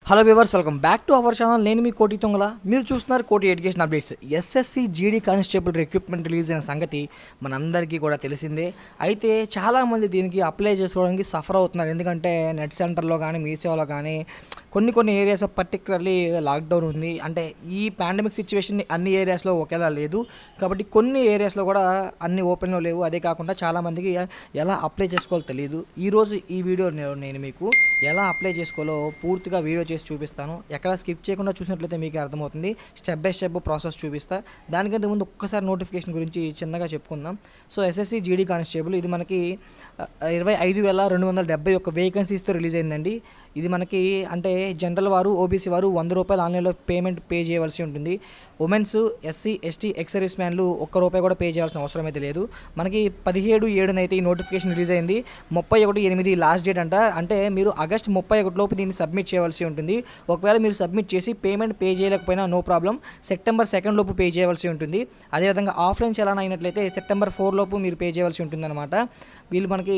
Hello viewers, welcome back to our channel. నేను మీ కోటి తొంగల. మీరు చూస్తున్నారు కోటి education updates. SSC GD constable recruitment release అయిన సంగతి మనందరికీ కూడా తెలిసిందే. అయితే చాలామంది దీనికి అప్లై చేసుకోవడానికి సఫర్ అవుతున్నారు. ఎందుకంటే నెట్ సెంటర్లో కానీ మీ సేవలో కానీ కొన్ని ఏరియాస్ పర్టికులర్లీ లాక్డౌన్ ఉంది. అంటే ఈ పాండమిక్ సిచ్యువేషన్ అన్ని ఏరియాస్లో ఒకేలా లేదు కాబట్టి కొన్ని ఏరియాస్లో కూడా అన్ని ఓపెన్లో లేవు. అదే కాకుండా చాలామందికి ఎలా అప్లై చేసుకోవాలో తెలియదు. ఈరోజు ఈ వీడియో నేను మీకు ఎలా అప్లై చేసుకోవాలో పూర్తిగా వీడియో చేసి చూపిస్తాను. ఎక్కడ స్కిప్ చేయకుండా చూసినట్లయితే మీకు అర్థమవుతుంది. స్టెప్ బై స్టెప్ ప్రాసెస్ చూపిస్తా. దానికంటే ముందు ఒక్కసారి నోటిఫికేషన్ గురించి చిన్నగా చెప్పుకుందాం. సో ఎస్ఎస్సి జీడీ కానిస్టేబుల్ ఇది మనకి 25,271 వేకెన్సీస్తో రిలీజ్ అయిందండి. ఇది మనకి అంటే జనరల్ వారు, ఓబీసీ వారు ₹100 ఆన్లైన్లో పేమెంట్ పే చేయవలసి ఉంటుంది. Women's, SC, ST, ex service మ్యాన్లు ₹1 కూడా పే చేయాల్సిన అవసరం అయితే లేదు. మనకి 17/7 అయితే ఈ నోటిఫికేషన్ రిలీజ్ అయింది. 31/8 లాస్ట్ డేట్ అంట. అంటే మీరు ఆగస్ట్ 31 లోపు దీన్ని సబ్మిట్ చేయవలసి ఉంటుంది. ఒకవేళ మీరు సబ్మిట్ చేసి పేమెంట్ పే చేయలేకపోయినా నో ప్రాబ్లం, సెప్టెంబర్ 2 లోపు పే చేయవలసి ఉంటుంది. అదేవిధంగా ఆఫ్లైన్ చలానా అయినట్లయితే సెప్టెంబర్ 4 లోపు మీరు పే చేయవలసి ఉంటుంది అనమాట. వీళ్ళు మనకి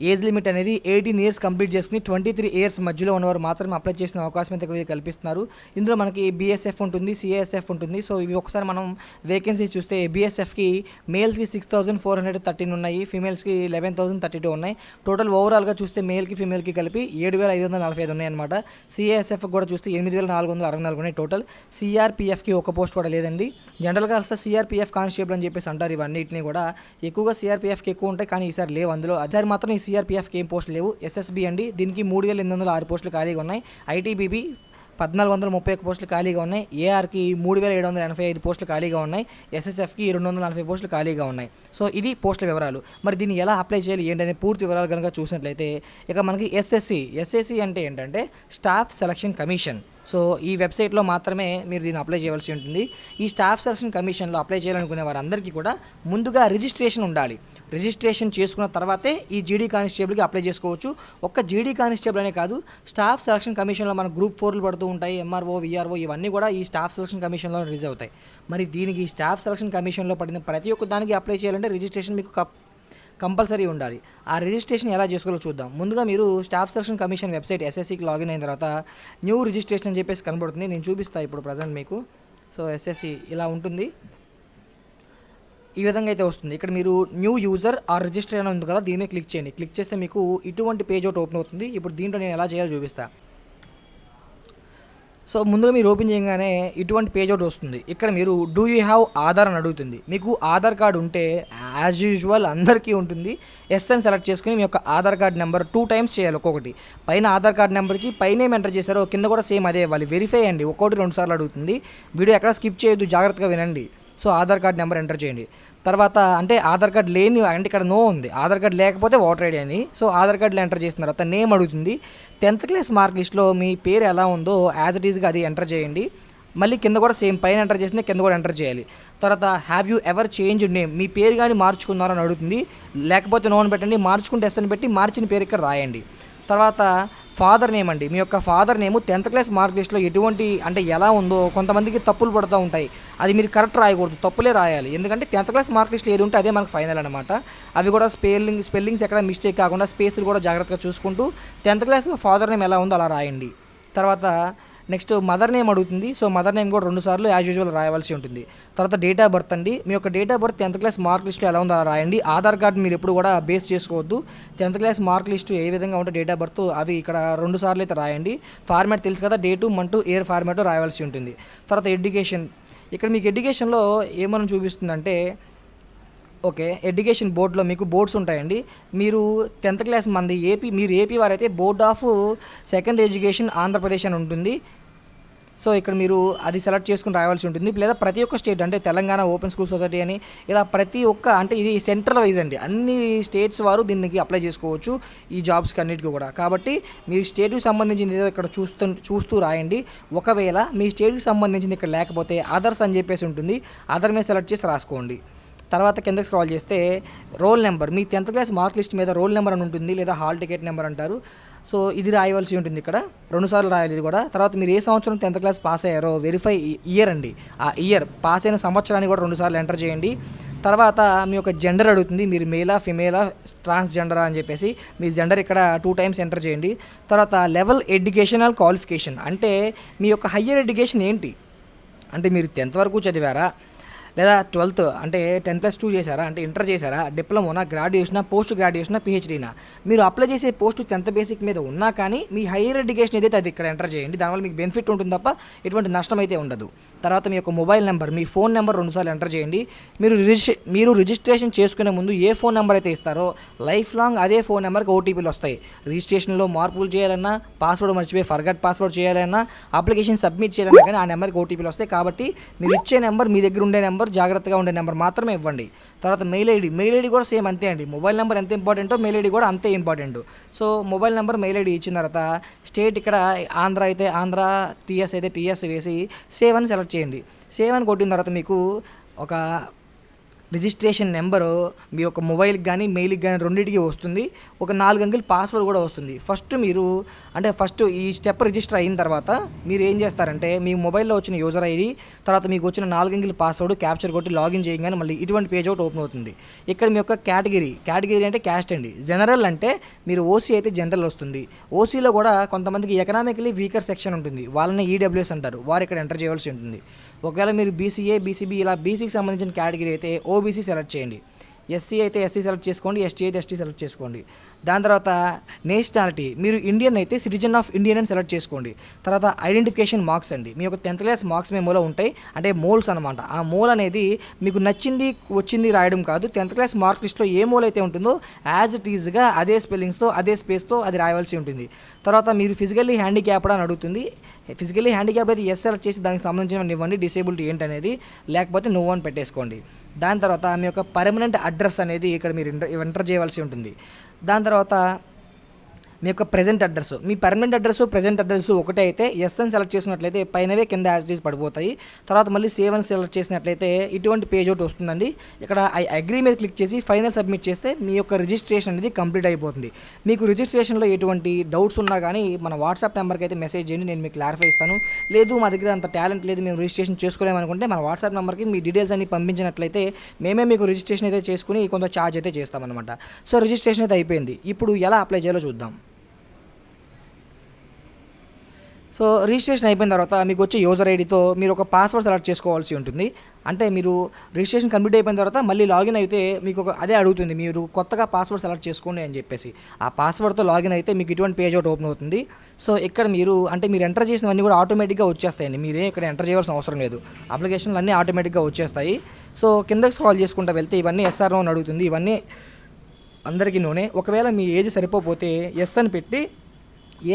ఏజ్ లిమిట్ అనేది 18 years కంప్లీట్ చేసుకుని 23 years మధ్యలో ఉన్నవారు మాత్రమే అప్లై చేసిన అవకాశం అయితే కల్పిస్తున్నారు. ఇందులో మనకి బీఎస్ఎఫ్ ఉంటుంది, సిఏఎస్ఎఫ్ ఉంటుంది. సో ఇవి ఒకసారి మనం వేకెన్సీస్ చూస్తే బీఎస్ఎఫ్కి మేల్స్కి 6,413 ఉన్నాయి, ఫీమేల్స్కి 11,032 ఉన్నాయి. టోటల్ ఓవరాల్గా చూస్తే మేల్కి ఫీమేల్కి కలిపి 7,545 ఉన్నాయి అనమాట. సిఏఎస్ఎఫ్ కూడా చూస్తే 8,464 ఉన్నాయి టోటల్. సిఆర్పిఎఫ్కి ఒక పోస్ట్ కూడా లేదండి. జనరల్గా అసలు సిఆర్పిఎఫ్ కానిస్టేబుల్ అని చెప్పేసి అంటారు. ఇవన్నిటిని కూడా ఎక్కువగా సిఆర్పిఎఫ్కి ఎక్కువ ఉంటాయి, కానీ ఈసారి లేవు. అందులో అజారి మాత్రం ఈ సిఆర్పిఎఫ్కి ఏం పోస్టులు లేవు. ఎస్ఎస్బి అండి, దీనికి 3,806 పోస్టులు ఖాళీగా ఉన్నాయి. ఐటీబీబీ 1,431 పోస్టులు ఖాళీగా ఉన్నాయి. ఏఆర్కి 3,785 పోస్టులు ఖాళీగా ఉన్నాయి. ఎస్ఎస్ఎఫ్కి 240 పోస్టులు ఖాళీగా ఉన్నాయి. సో ఇది పోస్టుల వివరాలు. మరి దీన్ని ఎలా అప్లై చేయాలి ఏంటనే పూర్తి వివరాలు కనుక చూసినట్లయితే ఇక మనకి ఎస్ఎస్సి అంటే ఏంటంటే స్టాఫ్ సెలక్షన్ కమిషన్. సో ఈ వెబ్సైట్లో మాత్రమే మీరు దీన్ని అప్లై చేయవలసి ఉంటుంది. ఈ స్టాఫ్ సెలక్షన్ కమిషన్లో అప్లై చేయాలనుకునే వారందరికీ కూడా ముందుగా రిజిస్ట్రేషన్ ఉండాలి. రిజిస్ట్రేషన్ చేసుకున్న తర్వాతే ఈ జీడీ కానిస్టేబుల్కి అప్లై చేసుకోవచ్చు. ఒక్క జీడీ కానిస్టేబుల్ అనే కాదు, స్టాఫ్ సెలక్షన్ కమిషన్లో మన గ్రూప్ 4లు పడుతూ ఉంటాయి, ఎంఆర్ఓ, విఆర్ఓ ఇవన్నీ కూడా ఈ స్టాఫ్ సెలక్షన్ కమిషన్లో రిలీజ్ అవుతాయి. మరి దీనికి స్టాఫ్ సెలక్షన్ కమిషన్లో పడిన ప్రతి ఒక్క దానికి అప్లై చేయాలంటే రిజిస్ట్రేషన్ మీకు కంపల్సరీ ఉండాలి. ఆ రిజిస్ట్రేషన్ ఎలా చేసుకోవాలో చూద్దాం. ముందుగా మీరు స్టాఫ్ సెలక్షన్ కమిషన్ వెబ్సైట్ ఎస్ఎస్సికి లాగిన్ అయిన తర్వాత న్యూ రిజిస్ట్రేషన్ అని చెప్పేసి కనబడుతుంది. నేను చూపిస్తాను ఇప్పుడు ప్రజెంట్ మీకు. సో ఎస్ఎస్సి ఇలా ఉంటుంది, ఈ విధంగా అయితే వస్తుంది. ఇక్కడ మీరు న్యూ యూజర్ ఆర్ రిజిస్టర్ అని ఉంది కదా, దీని మీద క్లిక్ చేయండి. క్లిక్ చేస్తే మీకు ఇటువంటి పేజ్ ఒకటి ఓపెన్ అవుతుంది. ఇప్పుడు దీంట్లో నేను ఎలా చేయాలో చూపిస్తాను. సో ముందుగా మీరు ఓపెన్ చేయగానే ఇటువంటి పేజ్ ఒకటి వస్తుంది. ఇక్కడ మీరు డూ యూ హ్యావ్ ఆధార్ అని అడుగుతుంది. మీకు ఆధార్ కార్డు ఉంటే యాజ్ యూజువల్ అందరికీ ఉంటుంది. ఎస్ అని సెలెక్ట్ చేసుకుని మీ యొక్క ఆధార్ కార్డ్ నెంబర్ 2 times చేయాలి. ఒక్కొక్కటి పైన ఆధార్ కార్డ్ నెంబర్ ఇచ్చి పైన ఏం ఎంటర్ చేశారో కింద కూడా సేమ్ అదే ఇవ్వాలి. వెరిఫై అండి, ఒక్కొక్కటి 2 సార్లు అడుగుతుంది. వీడియో ఎక్కడ స్కిప్ చేయొద్దు, జాగ్రత్తగా వినండి. So Aadhaar card number enter చేయండి. తర్వాత అంటే ఆధార్ కార్డ్ లేని అంటే ఇక్కడ నో ఉంది, ఆధార్ కార్డ్ లేకపోతే ఓటర్ ఐడి అని. సో ఆధార్ కార్డులో ఎంటర్ చేసిన తర్వాత నేమ్ అడుగుతుంది. 10th class మార్క్ లిస్ట్లో మీ పేరు ఎలా ఉందో యాజ్ ఇట్ ఈస్గా అది ఎంటర్ చేయండి. మళ్ళీ కింద కూడా సేమ్ పైన ఎంటర్ చేసింది కింద కూడా ఎంటర్ చేయాలి. తర్వాత have you ever change name, మీ పేరు కానీ మార్చుకున్నారని అడుగుతుంది. లేకపోతే నో అని పెట్టండి, మార్చుకుంటే ఎస్ అని పెట్టి మార్చిన పేరు ఇక్కడ రాయండి. తర్వాత ఫాదర్ నేమ్ అండి, మీ యొక్క father name 10th class mark లిస్ట్లో ఎటువంటి అంటే ఎలా ఉందో కొంతమందికి తప్పులు పడుతూ ఉంటాయి. అది మీరు కరెక్ట్ రాయకూడదు, తప్పులే రాయాలి. ఎందుకంటే 10th class మార్క్ లిస్ట్లో ఏది ఉంటే అదే మనకు ఫైనల్ అనమాట. అవి కూడా స్పెల్లింగ్స్ ఎక్కడ మిస్టేక్ కాకుండా స్పేస్లు కూడా జాగ్రత్తగా చూసుకుంటూ 10th classలో ఫాదర్ నేమ్ ఎలా ఉందో అలా రాయండి. తర్వాత నెక్స్ట్ మదర్ నేమ్ అడుగుతుంది. సో మదర్ నేమ్ కూడా 2 సార్లు యాజ్ యూజువల్ రాయవలసి ఉంటుంది. తర్వాత డేట్ ఆఫ్ బర్త్ అండి, మీ యొక్క date of birth 10th class mark లిస్ట్లో ఎలా ఉందో అలా రాయండి. ఆధార్ కార్డు మీరు ఎప్పుడు కూడా బేస్ చేసుకోవద్దు. 10th class మార్క్ లిస్టు ఏ విధంగా ఉంటే డేట్ ఆఫ్ బర్త్ అవి ఇక్కడ 2 సార్లు అయితే రాయండి. ఫార్మాట్ తెలుసు కదా, డేటు మంటూ ఇయర్ ఫార్మాట్ రాయవలసి ఉంటుంది. తర్వాత ఎడ్యుకేషన్, ఇక్కడ మీకు ఎడ్యుకేషన్లో ఏమని చూపిస్తుందంటే ఓకే ఎడ్యుకేషన్ బోర్డులో మీకు బోర్డ్స్ ఉంటాయండి. మీరు 10th class మంది మీరు ఏపీ వారైతే board of secondary education Andhra Pradesh అని ఉంటుంది. సో ఇక్కడ మీరు అది సెలెక్ట్ చేసుకుని రావాల్సి ఉంటుంది. లేదా ప్రతి ఒక్క స్టేట్ అంటే తెలంగాణ ఓపెన్ స్కూల్ సొసైటీ అని ఇలా ప్రతి ఒక్క అంటే ఇది సెంట్రల్ వైజ్ అండి, అన్ని స్టేట్స్ వారు దీనికి అప్లై చేసుకోవచ్చు ఈ జాబ్స్కి అన్నిటికీ కూడా. కాబట్టి మీ స్టేట్కి సంబంధించింది ఏదో ఇక్కడ చూస్తూ రాయండి. ఒకవేళ మీ స్టేట్కి సంబంధించింది ఇక్కడ లేకపోతే అదర్స్ అని చెప్పేసి ఉంటుంది, అదర్ మీద సెలెక్ట్ చేసి రాసుకోండి. తర్వాత కిందకి స్క్రాల్ చేస్తే రోల్ నెంబర్, మీ 10th క్లాస్ మార్క్ లిస్ట్ మీద రోల్ నెంబర్ అని ఉంటుంది, లేదా హాల్ టికెట్ నెంబర్ అంటారు. సో ఇది రాయవలసి ఉంటుంది. ఇక్కడ 2 సార్లు రాయాలి ఇది కూడా. తర్వాత మీరు ఏ సంవత్సరం 10th క్లాస్ పాస్ అయ్యారో వెరిఫై ఇయర్ అండి, ఆ ఇయర్ పాస్ అయిన సంవత్సరాన్ని కూడా 2 సార్లు ఎంటర్ చేయండి. తర్వాత మీ యొక్క జెండర్ అడుగుతుంది, మీరు మేలా ఫిమేలా ట్రాన్స్జెండరా అని చెప్పేసి మీ జెండర్ ఇక్కడ 2 టైమ్స్ ఎంటర్ చేయండి. తర్వాత లెవెల్ ఎడ్యుకేషనల్ క్వాలిఫికేషన్, అంటే మీ యొక్క హయ్యర్ ఎడ్యుకేషన్ ఏంటి, అంటే మీరు 10th వరకు చదివారా, లేదా 12th అంటే 10+2 చేశారా, అంటే ఇంటర్ చేశారా, డిప్లొమోనా, గ్రాడ్యుయేషనా, పోస్ట్ గ్రాడ్యుయేషనా, పిహెచ్డీనా. మీరు అప్లై చేసే పోస్ట్ 10th బేసిక్ మీద ఉన్నా కానీ మీ హైయర్ ఎడ్యుకేషన్ ఏదైతే అది ఇక్కడ ఎంటర్ చేయండి. దానివల్ల మీకు బెనిఫిట్ ఉంటుంది తప్ప ఎటువంటి నష్టం అయితే ఉండదు. తర్వాత మీ యొక్క మొబైల్ నెంబర్, మీ ఫోన్ నెంబర్ 2 సార్లు ఎంటర్ చేయండి. మీరు రిజిస్ట్రేషన్ చేసుకునే ముందు ఏ ఫోన్ నెంబర్ అయితే ఇస్తారో లైఫ్ లాంగ్ అదే ఫోన్ నెంబర్కి ఓటీపీలు వస్తాయి. రిజిస్ట్రేషన్లో మార్పులు చేయాలన్నా, పాస్వర్డ్ మర్చిపోయి ఫర్గట్ పాస్వర్డ్ చేయాలన్నా, అప్లికేషన్ సబ్మిట్ చేయాలన్నా కానీ ఆ నెంబర్కి ఓటీపీలు వస్తాయి. కాబట్టి మీరు ఇచ్చే నెంబర్, మీ దగ్గర ఉండే నెంబర్, జాగ్రత్తగా ఉండే నెంబర్ మాత్రమే ఇవ్వండి. తర్వాత మెయిల్ ఐడి కూడా సేమ్ అంతే అండి. మొబైల్ నెంబర్ ఎంత ఇంపార్టెంటో మెయిల్ ఐడి కూడా అంతే important. So mobile number, mail ID ఇచ్చిన తర్వాత స్టేట్ ఇక్కడ ఆంధ్ర అయితే ఆంధ్ర, టీఎస్ అయితే టీఎస్ వేసి సేవ్ అని సెలెక్ట్ చేయండి. సేవ్ అని కొట్టిన తర్వాత మీకు ఒక రిజిస్ట్రేషన్ నెంబరు మీ యొక్క మొబైల్కి కానీ మెయిల్కి కానీ రెండింటికి వస్తుంది. ఒక 4 అంకెల పాస్వర్డ్ కూడా వస్తుంది. ఫస్ట్ ఈ స్టెప్ రిజిస్టర్ అయిన తర్వాత మీరు ఏం చేస్తారంటే మీ మొబైల్లో వచ్చిన యూజర్ ఐడి, తర్వాత మీకు వచ్చిన 4 అంకెల పాస్వర్డ్ క్యాప్చర్ కొట్టి లాగిన్ చేయగానే మళ్ళీ ఇటువంటి పేజ్ ఒకటి ఓపెన్ అవుతుంది. ఇక్కడ మీ యొక్క కేటగిరీ అంటే క్యాస్ట్ అండి. జనరల్ అంటే మీరు ఓసీ అయితే జనరల్ వస్తుంది. ఓసీలో కూడా కొంతమందికి ఎకనామికలీ వీకర్ సెక్షన్ ఉంటుంది, వాళ్ళని ఈడబ్ల్యూఎస్ అంటారు, వారు ఇక్కడ ఎంటర్ చేయవలసి ఉంటుంది. ఒకవేళ మీరు బీసీఏ, బీసీబీ ఇలా బీసీకి సంబంధించిన కేటగిరీ అయితే ఓబీసీ సెలెక్ట్ చేయండి. ఎస్సీ అయితే ఎస్సీ సెలెక్ట్ చేసుకోండి, ఎస్టీ అయితే ఎస్టీ సెలెక్ట్ చేసుకోండి. దాని తర్వాత నేషనాలిటీ, మీరు ఇండియన్ అయితే సిటిజన్ ఆఫ్ ఇండియన్ అని సెలెక్ట్ చేసుకోండి. తర్వాత ఐడెంటిఫికేషన్ మార్క్స్ అండి, మీ యొక్క 10th క్లాస్ మార్క్స్ మెమోలో ఉంటాయి, అంటే మోల్స్ అనమాట. ఆ మోల్ అనేది మీకు నచ్చింది వచ్చింది రాయడం కాదు, 10th క్లాస్ మార్క్ లిస్ట్లో ఏ మోల్ అయితే ఉంటుందో యాజ్ ఇట్ ఈజ్గా అదే స్పెల్లింగ్స్తో అదే స్పేస్తో అది రాయవలసి ఉంటుంది. తర్వాత మీరు ఫిజికల్లీ హ్యాండిక్యాప్డ్ అని అడుగుతుంది. ఫిజికల్లీ హ్యాండిక్యాప్డ్ అయితే ఎస్ సెలెక్ట్ చేసి దానికి సంబంధించిన ఇవ్వండి, డిసేబిలిటీ ఏంటనేది, లేకపోతే నో అని పెట్టేసుకోండి. దాని తర్వాత మీ యొక్క పర్మనెంట్ అడ్రస్ అనేది ఇక్కడ మీరు ఎంటర్ చేయవలసి ఉంటుంది. దాని తర్వాత మీ యొక్క ప్రెజెంట్ అడ్రస్, మీ పర్మనెంట్ అడ్రస్ ప్రెజెంట్ అడ్రస్ ఒకటే అయితే ఎస్ అని సెలెక్ట్ చేసినట్లయితే పైనవే కింద యాజ్ డీస్ పడిపోతాయి. తర్వాత మళ్ళీ సేవ్ అని సెలెక్ట్ చేసినట్లయితే ఇటువంటి పేజ్ ఒకటి వస్తుందండి. ఇక్కడ ఐ అగ్రీ మీద క్లిక్ చేసి ఫైనల్ సబ్మిట్ చేస్తే మీ యొక్క రిజిస్ట్రేషన్ అనేది కంప్లీట్ అయిపోతుంది. మీకు రిజిస్ట్రేషన్లో ఎటువంటి డౌట్స్ ఉన్నా కానీ మన వాట్సాప్ నెంబర్కి అయితే మెసేజ్ చేయండి, నేను మీకు క్లారిఫై ఇస్తాను. లేదు మా దగ్గర అంత టాలెంట్ లేదు, మేము రిజిస్ట్రేషన్ చేసుకోలేమనుకుంటే మన వాట్సాప్ నెంబర్కి మీ డీటెయిల్స్ అన్ని పంపించినట్లయితే మేమే మీకు రిజిస్ట్రేషన్ అయితే చేసుకుని కొంత ఛార్జ్ అయితే చేస్తామన్నమాట. సో రిజిస్ట్రేషన్ అయితే అయిపోయింది. ఇప్పుడు ఎలా అప్లై చేయాలో చూద్దాం. సో రిజిస్ట్రేషన్ అయిపోయిన తర్వాత మీకు వచ్చే యూజర్ ఐడితో మీరు ఒక పాస్వర్డ్ సెలెక్ట్ చేసుకోవాల్సి ఉంటుంది. అంటే మీరు రిజిస్ట్రేషన్ కంప్లీట్ అయిపోయిన తర్వాత మళ్ళీ లాగిన్ అయితే మీకు అదే అడుగుతుంది, మీరు కొత్తగా పాస్వర్డ్ సెలెక్ట్ చేసుకోండి అని చెప్పేసి. ఆ పాస్వర్డ్తో లాగిన్ అయితే మీకు ఇటువంటి పేజ్ ఒకటి ఓపెన్ అవుతుంది. సో ఇక్కడ మీరు ఎంటర్ చేసినవన్నీ కూడా ఆటోమేటిక్గా వచ్చేస్తాయండి, మీరే ఇక్కడ ఎంటర్ చేయాల్సిన అవసరం లేదు, అప్లికేషన్లు అన్నీ ఆటోమేటిక్గా వచ్చేస్తాయి. సో కిందకి స్క్రాల్ చేసుకుంటూ వెళ్తే ఇవన్నీ ఎస్ఆర్ఓ అని అడుగుతుంది, ఇవన్నీ అందరికీ నూనె. ఒకవేళ మీ ఏజ్ సరిపోతే ఎస్ అని పెట్టి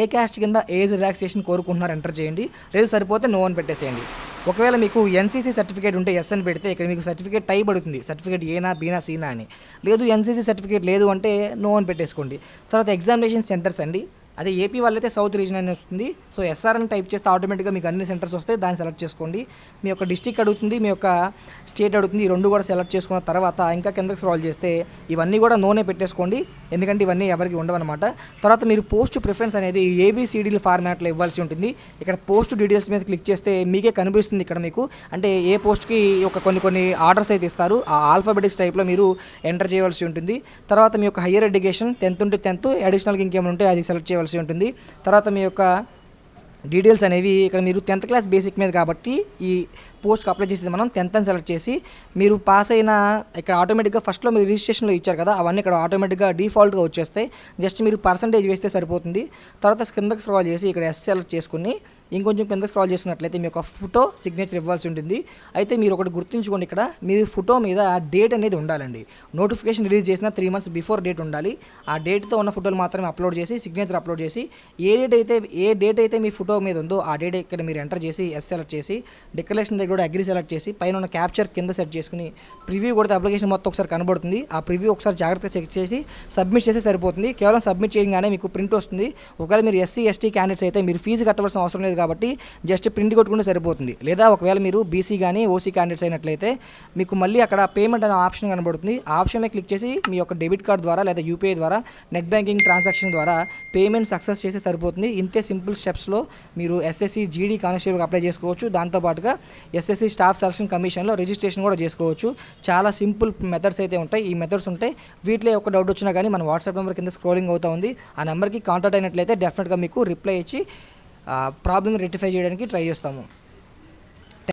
ఏ క్యాస్ట్ కింద ఏజ్ రిలాక్సేషన్ కోరుకుంటున్నారు ఎంటర్ చేయండి, లేదు సరిపోతే నో అని పెట్టేసేయండి. ఒకవేళ మీకు ఎన్సీసీ సర్టిఫికేట్ ఉంటే ఎస్ అని పెడితే ఇక్కడ మీకు సర్టిఫికేట్ టైప్ అడుగుతుంది, సర్టిఫికేట్ ఏనా బీనా సీనా అని. లేదు ఎన్సీసీ సర్టిఫికేట్ లేదు అంటే నో అని పెట్టేసుకోండి. తర్వాత ఎగ్జామినేషన్ సెంటర్స్ అండి, అదే ఏపీ వాళ్ళైతే సౌత్ రీజన్ అని వస్తుంది. సో ఎస్ఆర్ అని టైప్ చేస్తే ఆటోమేటిక్గా మీకు అన్ని సెంటర్స్ వస్తాయి, దాన్ని సెలెక్ట్ చేసుకోండి. మీ యొక్క డిస్ట్రిక్ట్ అడుగుతుంది, మీ యొక్క స్టేట్ అడుగుతుంది, ఈ రెండు కూడా సెలెక్ట్ చేసుకున్న తర్వాత ఇంకా కిందకి స్క్రాల్ చేస్తే ఇవన్నీ కూడా నోనే పెట్టేసుకోండి, ఎందుకంటే ఇవన్నీ ఎవరికి ఉండవన్నమాట. తర్వాత మీరు పోస్ట్ ప్రిఫరెన్స్ అనేది ఏబిసిడీల ఫార్మాట్లో ఇవ్వాల్సి ఉంటుంది. ఇక్కడ పోస్ట్ డీటెయిల్స్ మీద క్లిక్ చేస్తే మీకే కనిపిస్తుంది ఇక్కడ మీకు, అంటే ఏ పోస్ట్కి ఒక కొన్ని ఆర్డర్స్ అయితే ఇస్తారు, ఆ ఆల్ఫాబెటిక్స్ టైప్లో మీరు ఎంటర్ చేయవలసి ఉంటుంది. తర్వాత మీ యొక్క హయ్యర్ ఎడ్యుకేషన్ 10th ఉంటే 10th, అడిషనల్గా ఇంకేమైనా ఉంటే అది సెలెక్ట్ చేయవలసి ఉంటుంది. తర్వాత మీ యొక్క డీటెయిల్స్ అనేవి ఇక్కడ మీరు 10th క్లాస్ బేసిక్ మీద కాబట్టి ఈ పోస్ట్కి అప్లై చేసేది మనం 10th అని సెలెక్ట్ చేసి మీరు పాస్ అయిన ఇక్కడ ఆటోమేటిక్గా ఫస్ట్లో మీరు రిజిస్ట్రేషన్లో ఇచ్చారు కదా అవన్నీ ఇక్కడ ఆటోమేటిక్గా డిఫాల్ట్గా వచ్చేస్తాయి, జస్ట్ మీరు పర్సంటేజ్ వేస్తే సరిపోతుంది. తర్వాత కిందకి స్క్రాల్ చేసి ఇక్కడ ఎస్ సెలెక్ట్ చేసుకుని ఇంకొంచెం కింద స్క్రాల్ చేసినట్లయితే మీ యొక్క ఫోటో సిగ్నేచర్ ఇవ్వాల్సి ఉంటుంది. అయితే మీరు ఒకటి గుర్తుంచుకోండి, ఇక్కడ మీ ఫోటో మీద డేట్ అనేది ఉండాలండి. నోటిఫికేషన్ రిలీజ్ చేసిన 3 months బిఫోర్ డేట్ ఉండాలి. ఆ డేట్తో ఉన్న ఫోటోలు మాత్రమే అప్లోడ్ చేసి సిగ్నేచర్ అప్లోడ్ చేసి ఏ డేట్ అయితే మీ ఫోటో మీద ఉందో ఆ డేట్ ఇక్కడ మీరు ఎంటర్ చేసి ఎస్ సెలెక్ట్ చేసి డిక్లరేషన్ దగ్గర కూడా అగ్రీ సెలెక్ట్ చేసి పైన ఉన్న క్యాప్చర్ కింద సెట్ చేసుకుని ప్రివ్యూ కొడితే అప్లికేషన్ మొత్తం ఒకసారి కనబడుతుంది. ఆ ప్రివ్యూ ఒకసారి జాగ్రత్తగా చెక్ చేసి సబ్మిట్ చేస్తే సరిపోతుంది. కేవలం సబ్మిట్ చేయగానే మీకు ప్రింట్ వస్తుంది. ఒకవేళ మీరు ఎస్సీ ఎస్టీ క్యాండిడేట్స్ అయితే మీరు ఫీజు కట్టవలసిన అవసరం లేదు కాబట్టి జస్ట్ ప్రింట్ కొట్టుకుంటే సరిపోతుంది. లేదా ఒకవేళ మీరు బీసీ కానీ ఓసీ క్యాండిడేట్స్ అయినట్లయితే మీకు మళ్ళీ అక్కడ పేమెంట్ అనే ఆప్షన్ కనబడుతుంది. ఆ ఆప్షన్ మీద క్లిక్ చేసి మీ యొక్క డెబిట్ కార్డ్ ద్వారా లేదా యూపీఐ ద్వారా నెట్ బ్యాంకింగ్ ట్రాన్సాక్షన్ ద్వారా పేమెంట్ సక్సెస్ చేస్తే సరిపోతుంది. ఇంతే సింపుల్ స్టెప్స్లో మీరు ఎస్ఎస్సి జీడీ కానిస్టేబుల్కి అప్లై చేసుకోవచ్చు. దాంతోపాటుగా ఎస్ఎస్సి స్టాఫ్ సెలక్షన్ కమిషన్లో రిజిస్ట్రేషన్ కూడా చేసుకోవచ్చు. చాలా సింపుల్ మెథడ్స్ అయితే ఉంటాయి. ఈ మెథడ్స్ ఉంటాయి. వీటిలో ఒక డౌట్ వచ్చినా కానీ మన వాట్సాప్ నెంబర్ కింద స్క్రోలింగ్ అవుతా ఉంది. ఆ నెంబర్కి కాంటాక్ట్ అయినట్లయితే డెఫినెట్గా మీకు రిప్లై ఇచ్చి ప్రాబ్లమ్ రెక్టిఫై చేయడానికి ట్రై చేస్తాము.